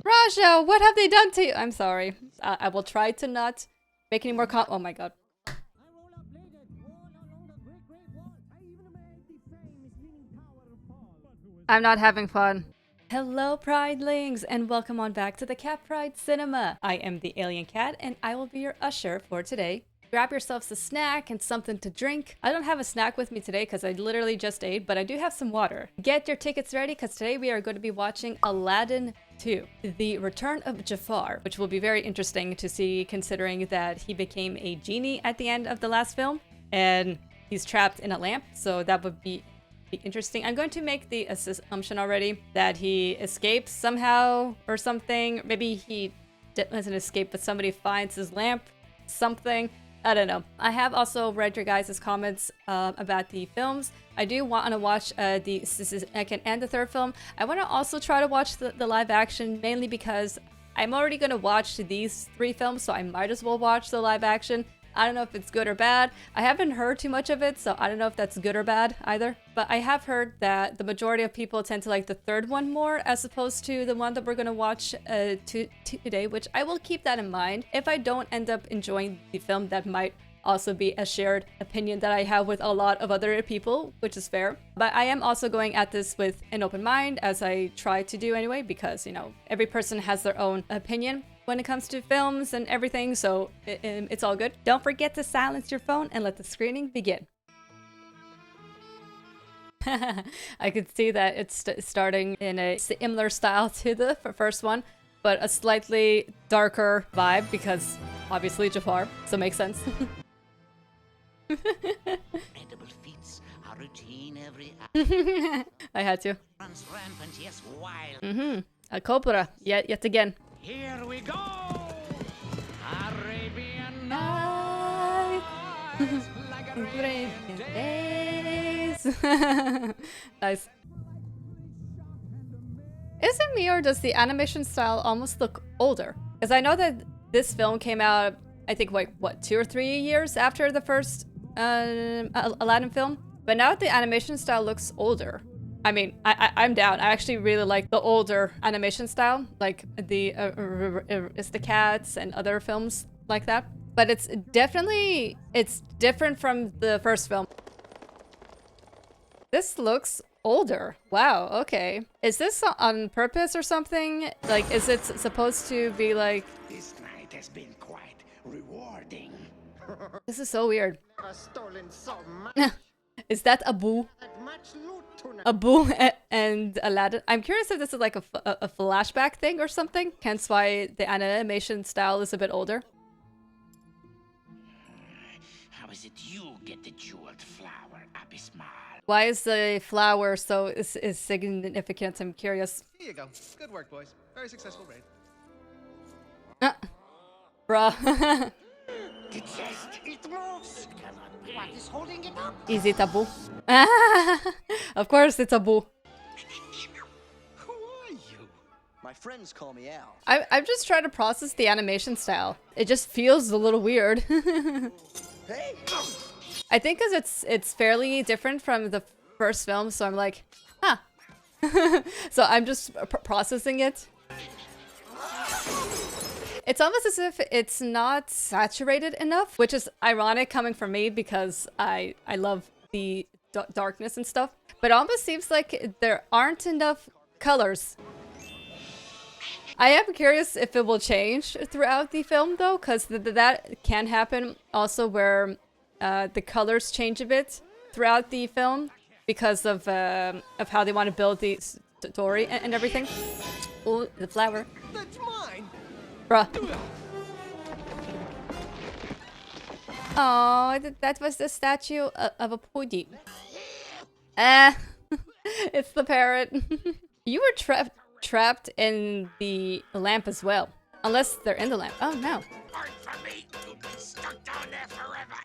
Raja, what have they done to you? I'm sorry. I will try to not make any more oh my god. I'm not having fun. Hello, Pridelings, and welcome on back to the Cat Pride Cinema. I am the Alien Cat, and I will be your usher for today. Grab yourselves a snack and something to drink. I don't have a snack with me today because I literally just ate, but I do have some water. Get your tickets ready because today we are going to be watching Aladdin 2, The Return of Jafar, which will be very interesting to see considering that he became a genie at the end of the last film, and he's trapped in a lamp, so that would be interesting. I'm going to make the assumption already that he escapes somehow or something. Maybe he doesn't escape, but somebody finds his lamp, something. I don't know. I have also read your guys' comments about the films. I do want to watch the second and the third film. I want to also try to watch the live action, mainly because I'm already going to watch these three films, so I might as well watch the live action. I don't know if it's good or bad. I haven't heard too much of it, so I don't know if that's good or bad either. But I have heard that the majority of people tend to like the third one more as opposed to the one that we're going to watch today, which I will keep that in mind. If I don't end up enjoying the film, that might also be a shared opinion that I have with a lot of other people, which is fair. But I am also going at this with an open mind, as I try to do anyway, because, you know, every person has their own opinion when it comes to films and everything, so it's all good. Don't forget to silence your phone and let the screening begin. I could see that it's starting in a similar style to the first one, but a slightly darker vibe because obviously Jafar, so makes sense. Incredible feats are routine every I had to. runs rampant, yes, wild. A cobra, yet again. Here we go! Arabian Night. nights, like Arabian days. Nice. Is it me or does the animation style almost look older? Because I know that this film came out, I think, like, what, 2 or 3 years after the first Aladdin film? But now the animation style looks older. I mean, I'm down. I actually really like the older animation style, like the Aristocats and other films like that. But it's different from the first film. This looks older. Wow, okay. Is this on purpose or something? Like, is it supposed to be like... This night has been quite rewarding. This is so weird. I've stolen so much. Is that Abu? Much loot tonight. Abu and Aladdin. I'm curious if this is like a flashback thing or something. Hence why the animation style is a bit older. How is it you get the jeweled flower, Abismal? Why is the flower so is significant? I'm curious. Here you go. Good work, boys. Very successful raid. Bruh. The chest, it moves. What is holding it up? Is it Abu? Of course it's Abu. Who are you? My friends call me Al. I'm just trying to process the animation style. It just feels a little weird. Hey! I think because it's fairly different from the first film, so I'm like, huh. So I'm just processing it. It's almost as if it's not saturated enough, which is ironic coming from me because I love the darkness and stuff. But it almost seems like there aren't enough colors. I am curious if it will change throughout the film though, because that can happen also where the colors change a bit throughout the film because of how they want to build the story and everything. Oh, the flower. That's mine! Bruh. Oh, that was the statue of a pudi. It's the parrot. You were trapped in the lamp as well. Unless they're in the lamp. Oh, no.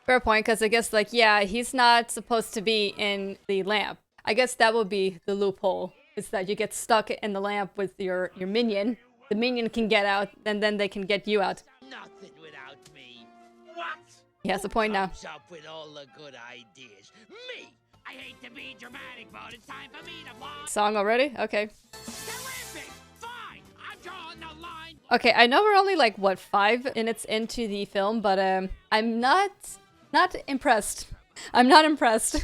Fair point, because I guess, like, yeah, he's not supposed to be in the lamp. I guess that would be the loophole. Is that you get stuck in the lamp with your minion. The minion can get out, and then they can get you out. Nothing without me. What? He has a point now. Comes up with all the good ideas. Me! I hate to be dramatic, but it's time for me to blow. Song already? Okay. Terrific! Fine! I'm drawing the Okay, I know we're only like, what, 5 minutes into the film, but I'm not impressed. I'm not impressed.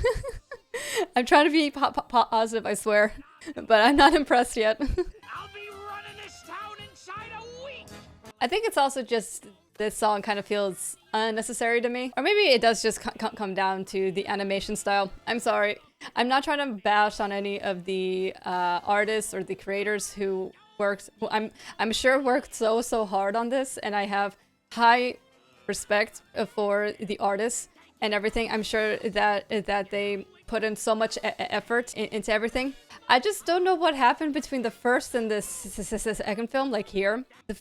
I'm trying to be positive, I swear, but I'm not impressed yet. I'll be running this town inside a week. I think it's also just this song kind of feels unnecessary to me. Or maybe it does just come down to the animation style. I'm sorry. I'm not trying to bash on any of the artists or the creators who worked, who I'm sure worked so hard on this, and I have high respect for the artists and everything. I'm sure that they put in so much effort into everything. I just don't know what happened between the first and the second film, like here. The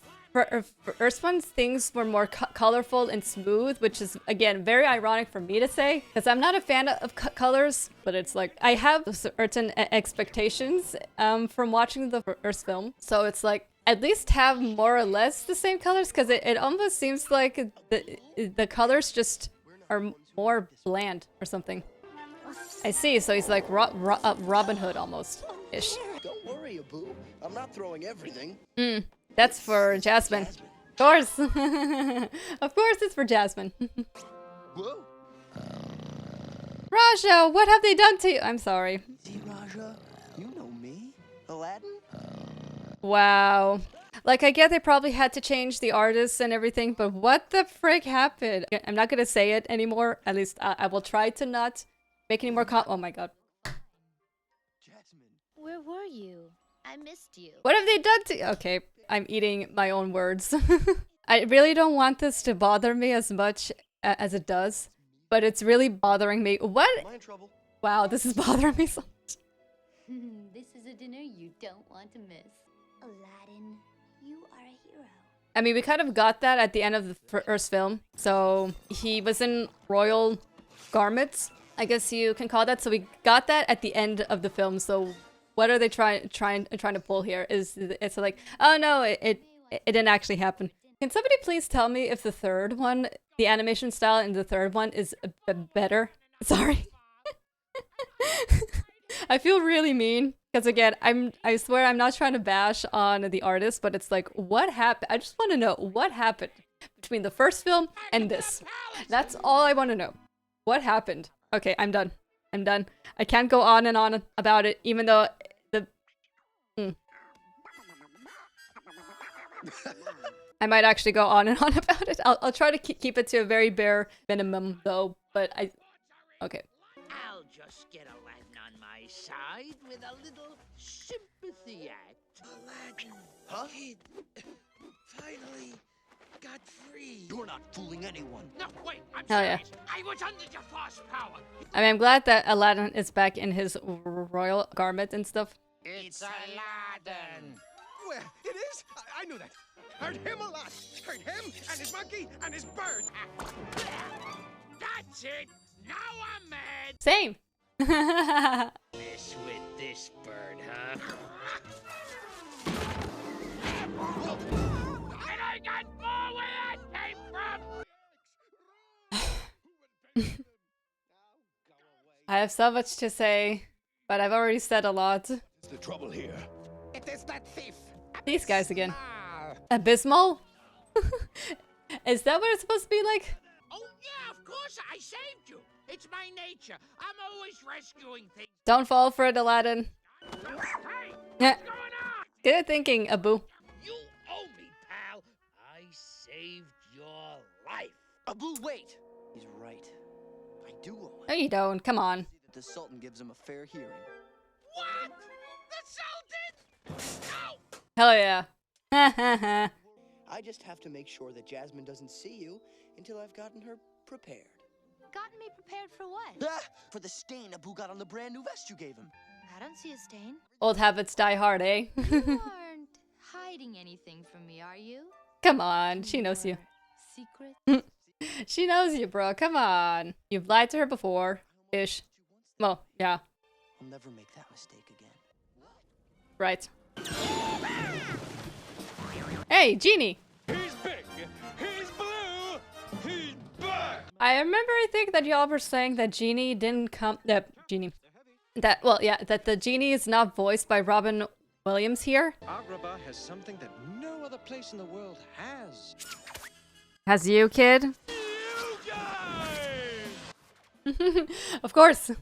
first one's things were more colorful and smooth, which is, again, very ironic for me to say, because I'm not a fan of colors, but it's like, I have certain expectations from watching the first film. So it's like, at least have more or less the same colors, because it almost seems like the colors just are more bland or something. I see, so he's like Robin Hood almost-ish. Don't worry, Abu. I'm not throwing everything. That's for Jasmine. Of course. Of course it's for Jasmine. Whoa. Raja, what have they done to you? I'm sorry. See, Raja, you know me. Aladdin? Wow. Like, I get they probably had to change the artists and everything, but what the frick happened? I'm not gonna say it anymore. At least I will try to not make any more oh my god. Jasmine. Where were you? I missed you. What have they done to you? Okay, I'm eating my own words. I really don't want this to bother me as much as it does, but it's really bothering me. What? Am I in trouble? Wow, this is bothering me so much. This is a dinner you don't want to miss. Aladdin, you are a hero. I mean, we kind of got that at the end of the first film. So he was in royal garments, I guess you can call that. So we got that at the end of the film. So what are they trying to pull here? It's like, oh no, it didn't actually happen. Can somebody please tell me if the third one, the animation style in the third one is better? Sorry. I feel really mean because again, I swear I'm not trying to bash on the artist, but it's like, what happened? I just want to know what happened between the first film and this. That's all I want to know. What happened? Okay, I'm done. I'm done. I can't go on and on about it, even though the... I might actually go on and on about it. I'll try to keep it to a very bare minimum, though, but I... Okay. I'll just get Aladdin on my side with a little sympathy act. Aladdin, Huh? kid, finally got free. You're not fooling anyone. No, wait, I'm Hell yeah. serious. I was under Jafar's power. I mean, I'm glad that Aladdin is back in his royal garment and stuff. It's Aladdin. Where? It is? I knew that. Heard him a lot. Heard him and his monkey and his bird. That's it. Now I'm mad. Same. Mess with this bird, huh? And I got more where that came from. I have so much to say, but I've already said a lot. What's the trouble here? It is that thief. These guys again. Ah. Abysmal? Is that what it's supposed to be like? Oh, yeah, of course, I saved you. It's my nature. I'm always rescuing things. Don't fall for it, Aladdin. Hey, Yeah. what's going on? Good thinking, Abu. You owe me, pal. I saved your life. Abu, wait. He's right. I do owe No, it. you don't. Come on. See that the Sultan gives him a fair hearing. What? The Sultan? No! Hell yeah. Ha ha ha. I just have to make sure that Jasmine doesn't see you until I've gotten her prepared. Gotten me prepared for what? Ah! For the stain Abu got on the brand new vest you gave him. I don't see a stain. Old habits die hard, eh? You aren't hiding anything from me, are you? Come on. She knows you. Secret? She knows you, bro. Come on. You've lied to her before. Ish. Well, yeah. I'll never make that mistake again. Right. Hey, Genie. He's big. He's blue. He's back. I remember, I think that y'all were saying that Genie didn't come. That Genie. That, well, yeah, that the Genie is not voiced by Robin Williams here. Agrabah has something that no other place in the world has. Has you, kid? You guys! Of course.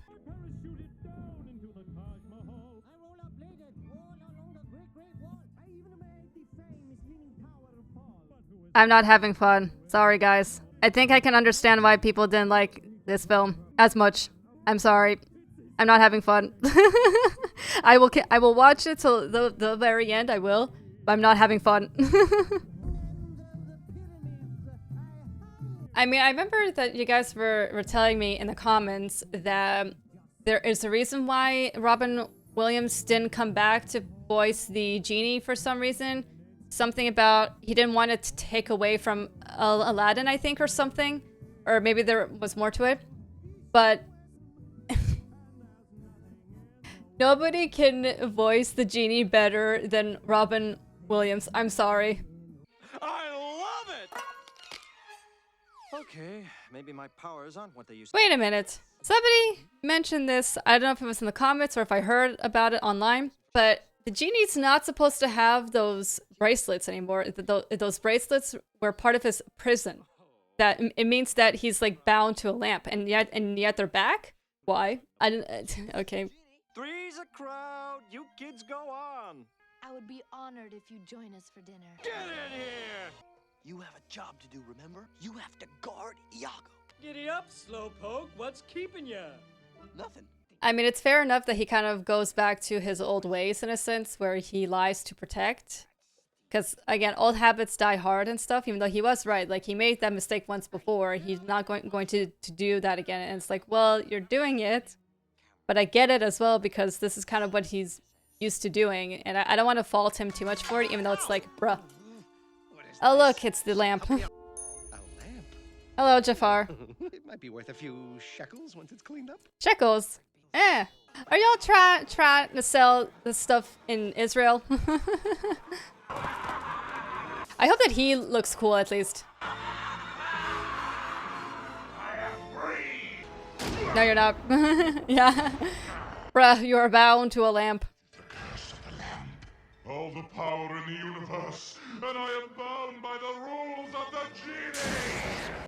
I'm not having fun. Sorry, guys. I think I can understand why people didn't like this film as much. I'm sorry. I'm not having fun. I will watch it till the very end. I will, but I'm not having fun. I mean, I remember that you guys were telling me in the comments that there is a reason why Robin Williams didn't come back to voice the genie for some reason. Something about he didn't want it to take away from Aladdin, I think, or something. Or maybe there was more to it. But nobody can voice the genie better than Robin Williams. I'm sorry. I love it! Okay, maybe my powers aren't what they used to Wait a minute. Somebody mentioned this. I don't know if it was in the comments or if I heard about it online. But the genie's not supposed to have those bracelets anymore. Those bracelets were part of his prison. That it means that he's like bound to a lamp, and yet they're back. Why? I didn't. Okay. Three's a crowd. You kids go on. I would be honored if you join us for dinner. Get in here! You have a job to do, remember? You have to guard Iago. Giddy up, slowpoke. What's keeping ya? Nothing. I mean, it's fair enough that he kind of goes back to his old ways in a sense, where he lies to protect. Because, again, old habits die hard and stuff, even though he was right. Like, he made that mistake once before. He's not going to do that again. And it's like, well, you're doing it. But I get it as well, because this is kind of what he's used to doing. And I don't want to fault him too much for it, even though it's like, bruh. Oh, look, it's the lamp. A lamp? Hello, Jafar. It might be worth a few shekels once it's cleaned up. Shekels. Eh. Are y'all trying to sell this stuff in Israel? I hope that he looks cool at least. No, you're not. Yeah. Bruh, you are bound to a lamp. All the power in the universe, and I am bound by the rules of the genie!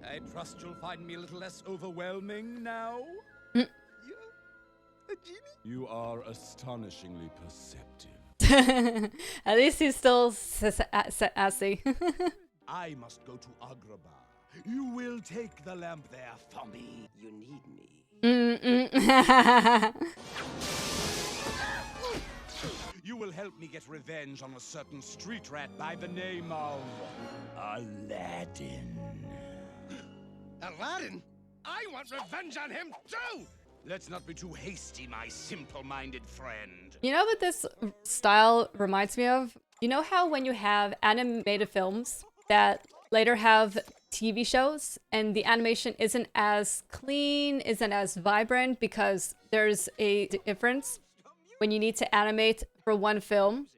I trust you'll find me a little less overwhelming now. A genie? You are astonishingly perceptive. At least he's still sassy. I must go to Agrabah. You will take the lamp there for me. You need me. You will help me get revenge on a certain street rat by the name of Aladdin. Aladdin? I want revenge on him too! Let's not be too hasty, my simple-minded friend. You know what this style reminds me of? You know how when you have animated films that later have TV shows and the animation isn't as clean, isn't as vibrant because there's a difference when you need to animate for one film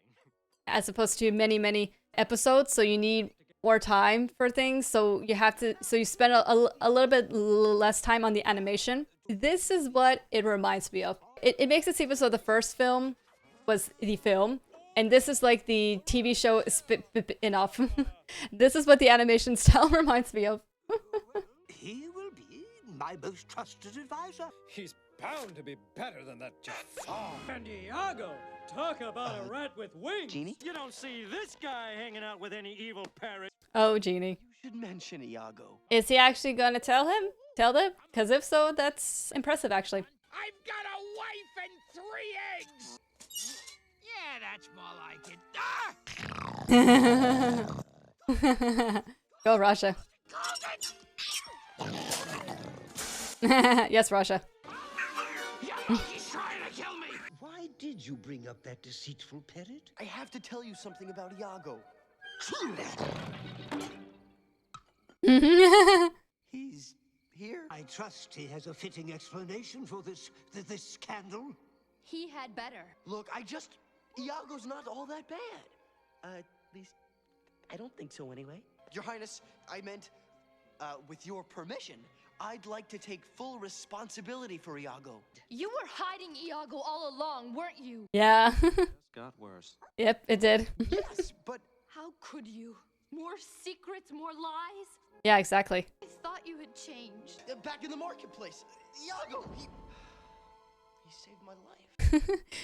as opposed to many episodes, so you need more time for things, so you spend a little bit less time on the animation. This is what it reminds me of. It makes it seem as though the first film was the film, and this is like the TV show spin-off. This is what the animation style reminds me of. He will be my most trusted advisor. He's bound to be better than that Jafar. And Iago, talk about a rat with wings. Genie? You don't see this guy hanging out with any evil parrot. Oh, Genie. You should mention Iago. Is he actually gonna tell them? Tell them? Because if so, that's impressive, actually. I've got a wife and 3 eggs. Yeah, that's more like it. Go, Russia. Yes, Russia. He's trying to kill me. Why did you bring up that deceitful parrot? I have to tell you something about Iago. He's here. I trust he has a fitting explanation for this scandal. He had better. Look, Iago's not all that bad. At least, I don't think so anyway. Your Highness, I meant, with your permission, I'd like to take full responsibility for Iago. You were hiding Iago all along, weren't you? Yeah. Got worse. Yep, it did. Yes, but How could you? More secrets, more lies? Yeah, exactly. I thought you had changed. back in the marketplace, Iago, he saved my life.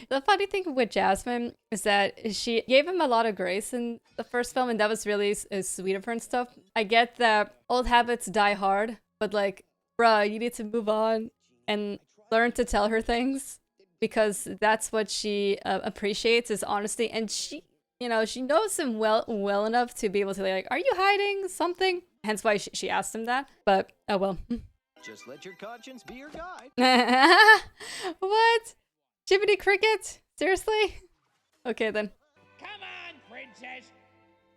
The funny thing with Jasmine is that she gave him a lot of grace in the first film, and that was really sweet of her and stuff. I get that old habits die hard, but like, bruh, you need to move on and learn to tell her things, because that's what she appreciates, is honesty. And she, you know, she knows him well enough to be able to be like, are you hiding something? Hence why she asked him that. But oh well. Just let your conscience be your guide. What? Jiminy Cricket? Seriously? Okay then. Come on, princess.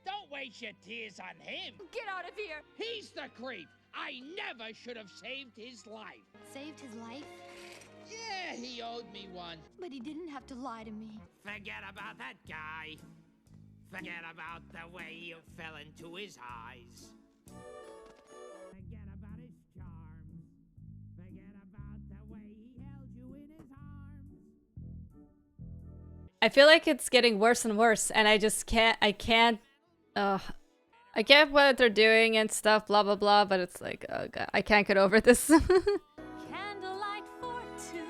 Don't waste your tears on him. Get out of here! He's the creep. I never should have saved his life. Saved his life? Yeah, he owed me one. But he didn't have to lie to me. Forget about that guy. Forget about the way you fell into his eyes. Forget about his charms. Forget about the way he held you in his arms. I feel like it's getting worse and worse, and I just can't, I get what they're doing and stuff, blah blah blah, but it's like, oh god, I can't get over this. Candlelight for two.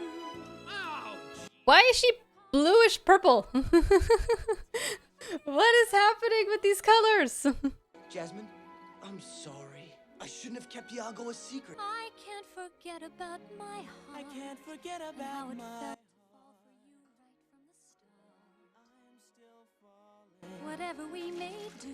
Ouch! Why is she bluish purple? What is happening with these colors? Jasmine, I'm sorry. I shouldn't have kept Iago a secret. I can't forget about my heart. I can't forget and how it felt to fall for you right from the start. Whatever we may do.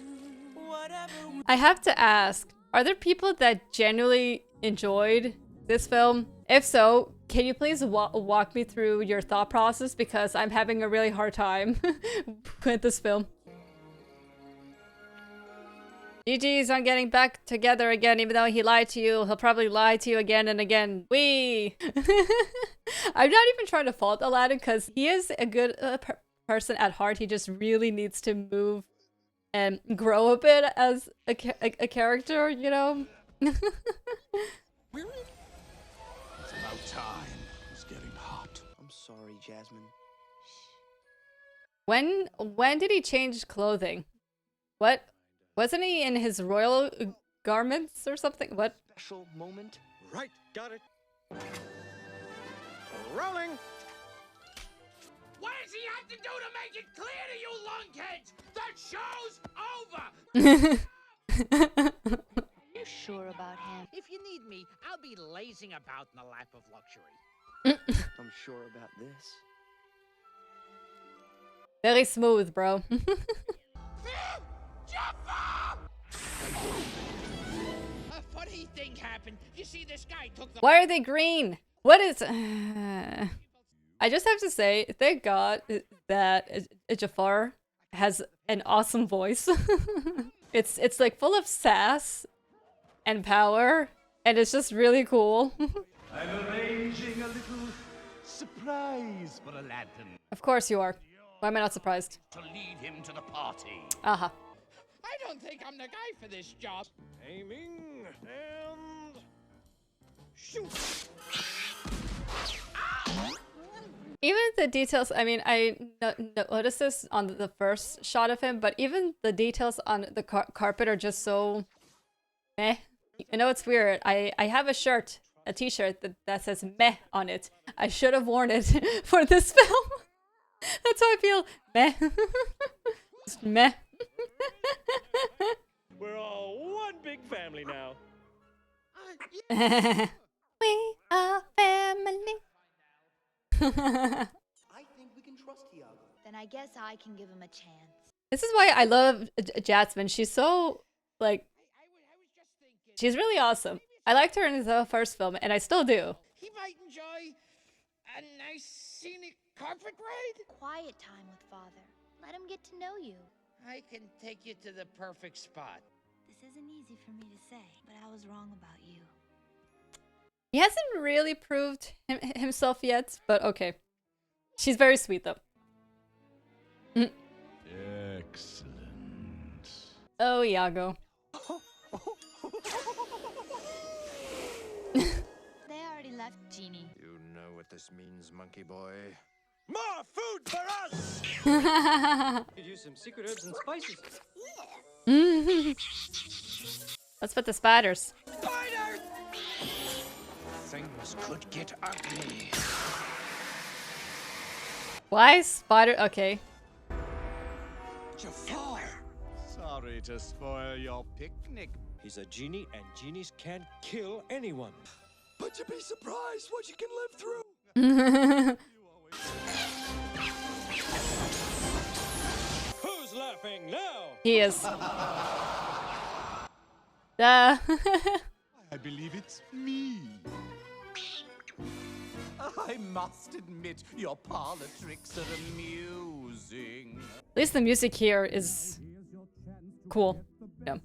I have to ask, are there people that genuinely enjoyed this film? If so, can you please walk me through your thought process, because I'm having a really hard time with this film. GG's on getting back together again. Even though he lied to you, he'll probably lie to you again and again. Wee! I'm not even trying to fault Aladdin, because he is a good person at heart. He just really needs to move and grow a bit as a character, you know? It's about time. It's getting hot. I'm sorry, Jasmine. When did he change clothing? What? Wasn't he in his royal garments or something? What? Special moment. Right, got it. Rolling. What does he have to do to make it clear to you lunkheads? The show's over! You're sure about him? If you need me, I'll be lazing about in the lap of luxury. I'm sure about this. Very smooth, bro. Jafar! A funny thing happened. You see, this guy took the... Why are they green? What is... I just have to say, thank God that Jafar has an awesome voice. It's like full of sass and power, and it's just really cool. I'm arranging a little surprise for Aladdin. Of course you are. Why am I not surprised? To lead him to the party. Aha. I don't think I'm the guy for this job. Aiming and shoot. Even the details, I mean, I noticed this on the first shot of him, but even the details on the carpet are just so meh. I know it's weird. I have a shirt, a t-shirt that says meh on it. I should have worn it for this film. That's how I feel. Meh. Just meh. We're all one big family now. We are family. I think we can trust Iago. Then I guess I can give him a chance. This is why I love Jasmine. She's so, like, she's really awesome. I liked her in the first film, and I still do. He might enjoy a nice scenic carpet ride. Quiet time with Father. Let him get to know you. I can take you to the perfect spot. This isn't easy for me to say, but I was wrong about you. He hasn't really proved himself yet, but okay. She's very sweet, though. Excellent. Oh, Iago. left, Genie. You know what this means, monkey boy. More food for us! Could use some secret herbs and spices. Let's put the spiders. Spiders! Things could get ugly. Why spider? Okay. Jafar! Sorry to spoil your picnic. He's a genie, and genies can't kill anyone. But you'd be surprised what you can live through. Who's laughing now? He is. I believe it's me. I must admit, your parlor tricks are amusing. At least the music here is cool. Yeah.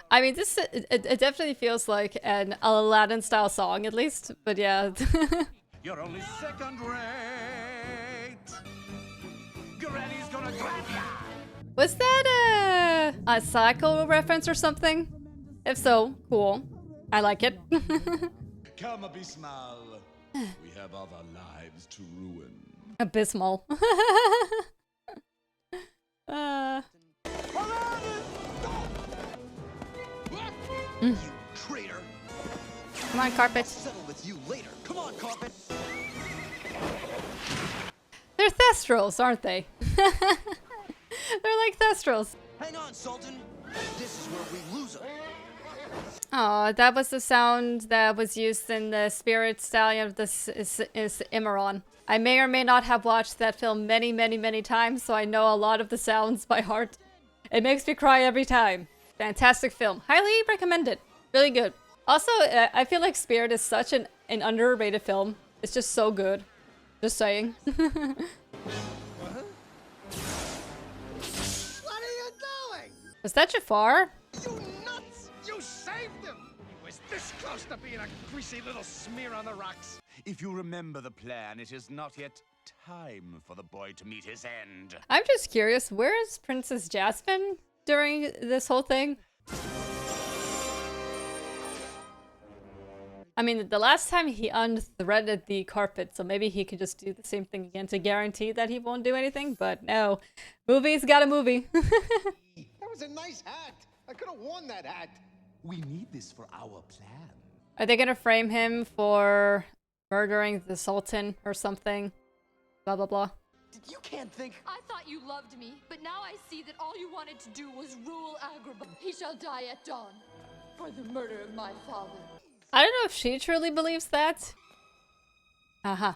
I mean, this it definitely feels like an Aladdin style song, at least. But yeah. You're only second rate. Granny's gonna grab ya. Was that a Psycho reference or something? If so, cool. I like it. Come, Abismal. We have other lives to ruin. Abysmal. You traitor. Come on, Carpet. Settle with you later. Come on, Carpet. They're Thestrals, aren't they? They're like Thestrals. Hang on, Sultan. This is where we lose her. Oh, that was the sound that was used in the Spirit Stallion of the Imran. I may or may not have watched that film many, many, many times, so I know a lot of the sounds by heart. It makes me cry every time. Fantastic film. Highly recommended. Really good. Also, I feel like Spirit is such an underrated film. It's just so good. Just saying. What are you doing? Was that Jafar? You nuts! You saved him! He was this close to being a greasy little smear on the rocks. If you remember the plan, it is not yet time for the boy to meet his end. I'm just curious, where is Princess Jasmine during this whole thing? I mean, the last time he unthreaded the carpet, so maybe he could just do the same thing again to guarantee that he won't do anything, but no. Movie's got a movie. That was a nice hat. I could have worn that hat. We need this for our plan. Are they gonna frame him for murdering the Sultan or something? Blah, blah, blah. You can't think. I thought you loved me, but now I see that all you wanted to do was rule Agrabah. He shall die at dawn for the murder of my father. I don't know if she truly believes that. Uh-huh.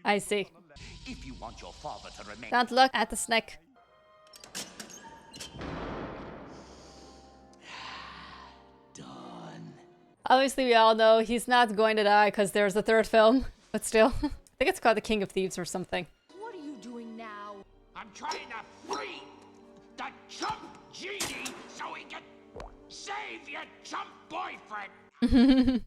I see. If you want your father to remain... Don't look at the snake. Done. Obviously, we all know he's not going to die because there's a third film. But still. I think it's called The King of Thieves or something. What are you doing now? I'm trying to free the chump genie so he can save your chump boyfriend.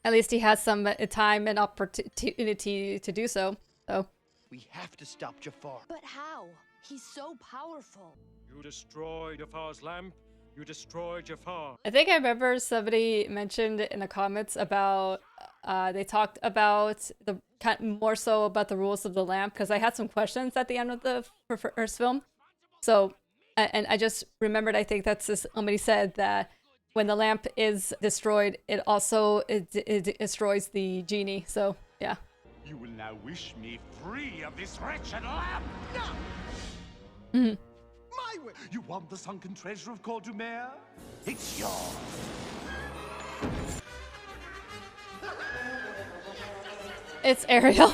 At least he has some time and opportunity to do so. So We have to stop Jafar. But how? He's so powerful. You destroy Jafar's lamp, you destroy Jafar. I think I remember somebody mentioned in the comments about they talked about the more so about the rules of the lamp, because I had some questions at the end of the first film. So, and I just remembered, I think that's just somebody said that when the lamp is destroyed, it also it destroys the genie. So yeah. You will now wish me free of this wretched lamp. No! Mm-hmm. My way. You want the sunken treasure of Cordumer? It's yours. It's Ariel.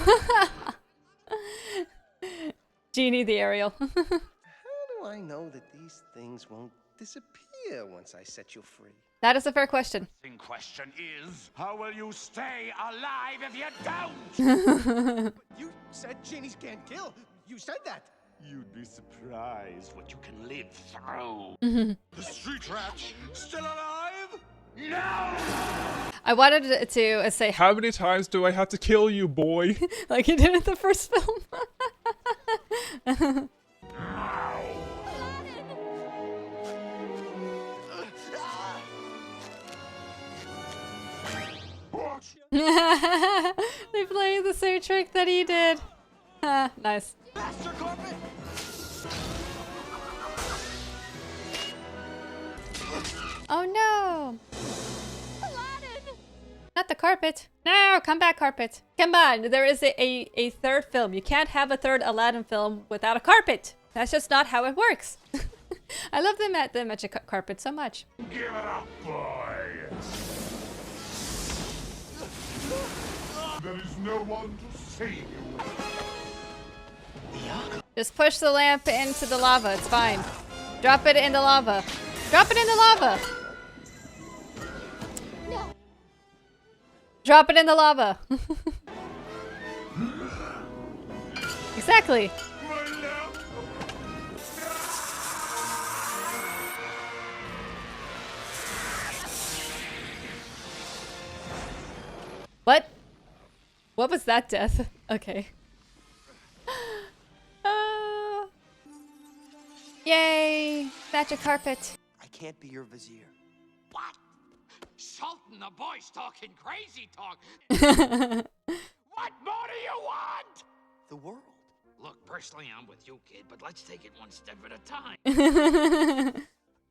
Genie the Ariel. How do I know that these things won't disappear once I set you free? That is a fair question. The question is, how will you stay alive if you don't? You said genies can't kill. You said that. You'd be surprised what you can live through. The street rat still alive? No! I wanted to say, how many times do I have to kill you, boy? Like he did in the first film. same trick that he did. Ah, nice. Master carpet! Oh no! Aladdin! Not the carpet. No, come back, carpet. Come on, there is a third film. You can't have a third Aladdin film without a carpet. That's just not how it works. I love the magic carpet so much. Give it up, boy! There is no one to save you. Just push the lamp into the lava. It's fine. Drop it in the lava. Drop it in the lava. No. Drop it in the lava. Exactly. What? What was that death? Okay. Yay! Magic carpet. I can't be your vizier. What? Sultan, the boy's talking crazy talk. What more do you want? The world. Look, personally, I'm with you, kid, but let's take it one step at a time.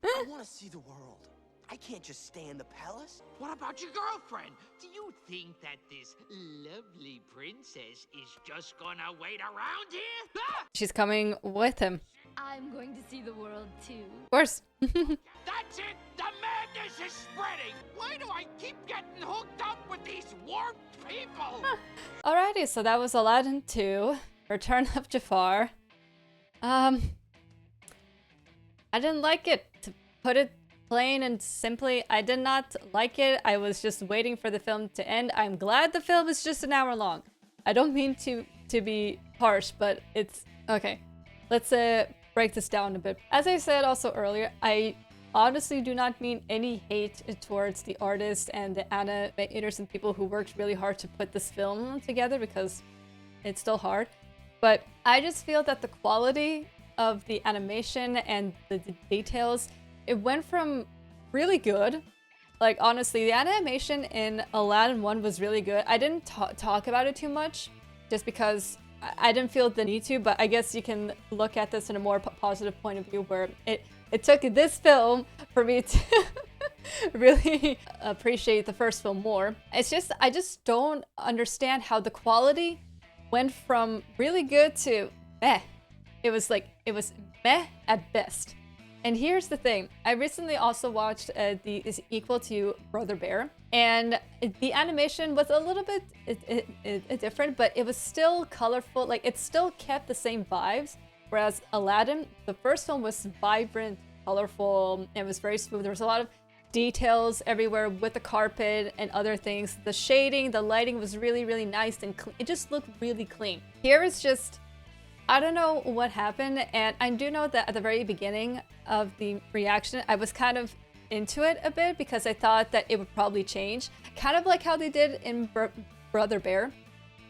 I want to see the world. I can't just stay in the palace. What about your girlfriend? Do you think that this lovely princess is just gonna wait around here? Ah! She's coming with him. I'm going to see the world too. Of course. That's it! The madness is spreading! Why do I keep getting hooked up with these warped people? Alrighty, so that was Aladdin 2, Return of Jafar. I didn't like it. To put it plain and simply, I did not like it. I was just waiting for the film to end. I'm glad the film is just an hour long. I don't mean to be harsh, but it's okay. Let's break this down a bit. As I said also earlier, I honestly do not mean any hate towards the artists and the animators and people who worked really hard to put this film together, because it's still hard. But I just feel that the quality of the animation and the details, it went from really good. Like, honestly, the animation in Aladdin 1 was really good. I didn't talk about it too much just because I didn't feel the need to, but I guess you can look at this in a more positive point of view, where it took this film for me to really appreciate the first film more. It's just, I just don't understand how the quality went from really good to meh. It was meh at best. And here's the thing, I recently also watched is equal to Brother Bear, and the animation was a little bit different, but it was still colorful. Like, it still kept the same vibes, whereas Aladdin, the first film, was vibrant, colorful, and it was very smooth. There was a lot of details everywhere with the carpet and other things. The shading, the lighting was really, really nice and clean. It just looked really clean. Here it's just, I don't know what happened, and I do know that at the very beginning of the reaction, I was kind of into it a bit because I thought that it would probably change. Kind of like how they did in Brother Bear,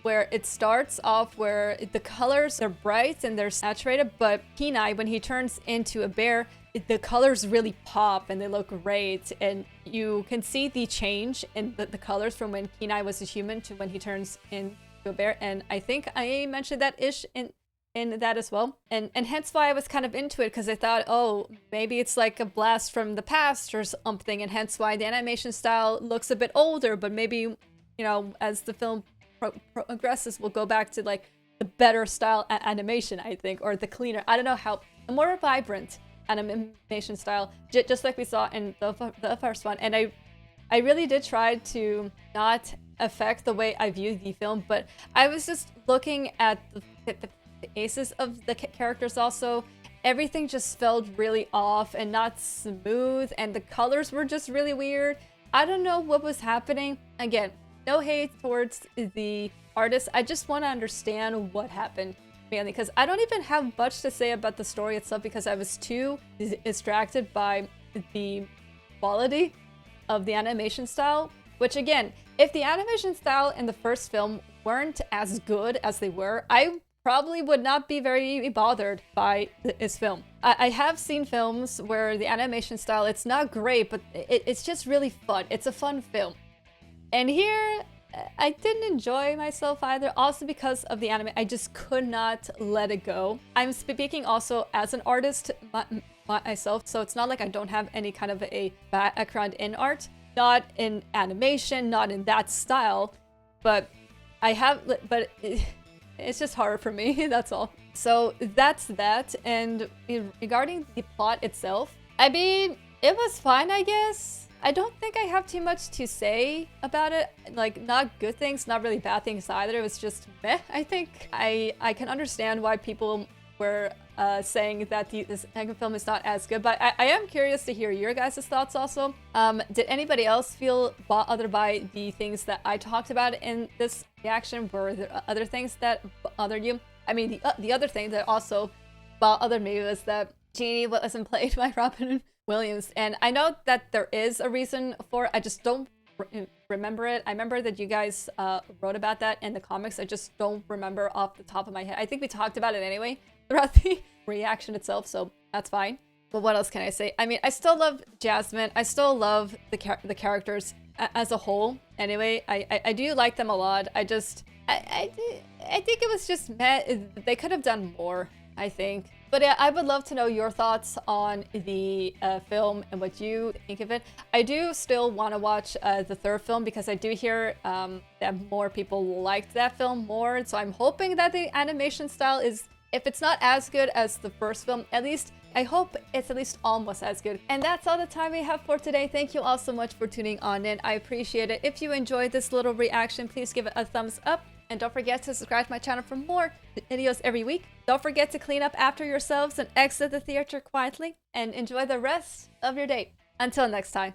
where it starts off where the colors are bright and they're saturated, but Kenai, when he turns into a bear, the colors really pop and they look great, and you can see the change in the colors from when Kenai was a human to when he turns into a bear. And I think I mentioned that ish in that as well, and hence why I was kind of into it, because I thought, oh, maybe it's like a blast from the past or something, and hence why the animation style looks a bit older, but maybe, you know, as the film progresses, we'll go back to like the better style animation, I think, or the cleaner, I don't know, how a more vibrant animation style, just like we saw in the first one. And I really did try to not affect the way I view the film, but I was just looking at the faces of the characters also. Everything just felt really off and not smooth, and the colors were just really weird. I don't know what was happening. Again, no hate towards the artists. I just want to understand what happened, mainly because I don't even have much to say about the story itself, because I was too distracted by the quality of the animation style. Which, again, if the animation style in the first film weren't as good as they were, I probably would not be very bothered by this film. I have seen films where the animation style, it's not great, but it's just really fun. It's a fun film. And here, I didn't enjoy myself either, also because of the anime. I just could not let it go. I'm speaking also as an artist myself, so it's not like I don't have any kind of a background in art, not in animation, not in that style, but I have, but it's just hard for me, that's all. So that's that, and regarding the plot itself, I mean, it was fine, I guess. I don't think I have too much to say about it. Like, not good things, not really bad things either. It was just meh, I think. I can understand why people were saying that the second film is not as good, but I am curious to hear your guys' thoughts also. Did anybody else feel bothered by the things that I talked about in this reaction? Were there other things that bothered you? I mean, the other thing that also bothered me was that Genie wasn't played by Robin Williams, and I know that there is a reason for it. I just don't remember it. I remember that you guys wrote about that in the comics. I just don't remember off the top of my head. I think we talked about it anyway throughout the reaction itself, so that's fine. But what else can I say? I mean, I still love Jasmine. I still love the characters as a whole. Anyway, I do like them a lot. I think it was just meh. They could have done more, I think. But yeah, I would love to know your thoughts on the film and what you think of it. I do still want to watch the third film because I do hear that more people liked that film more. So I'm hoping that the animation style is, if it's not as good as the first film, at least I hope it's at least almost as good. And that's all the time we have for today. Thank you all so much for tuning on in. I appreciate it. If you enjoyed this little reaction, please give it a thumbs up. And don't forget to subscribe to my channel for more videos every week. Don't forget to clean up after yourselves and exit the theater quietly. And enjoy the rest of your day. Until next time.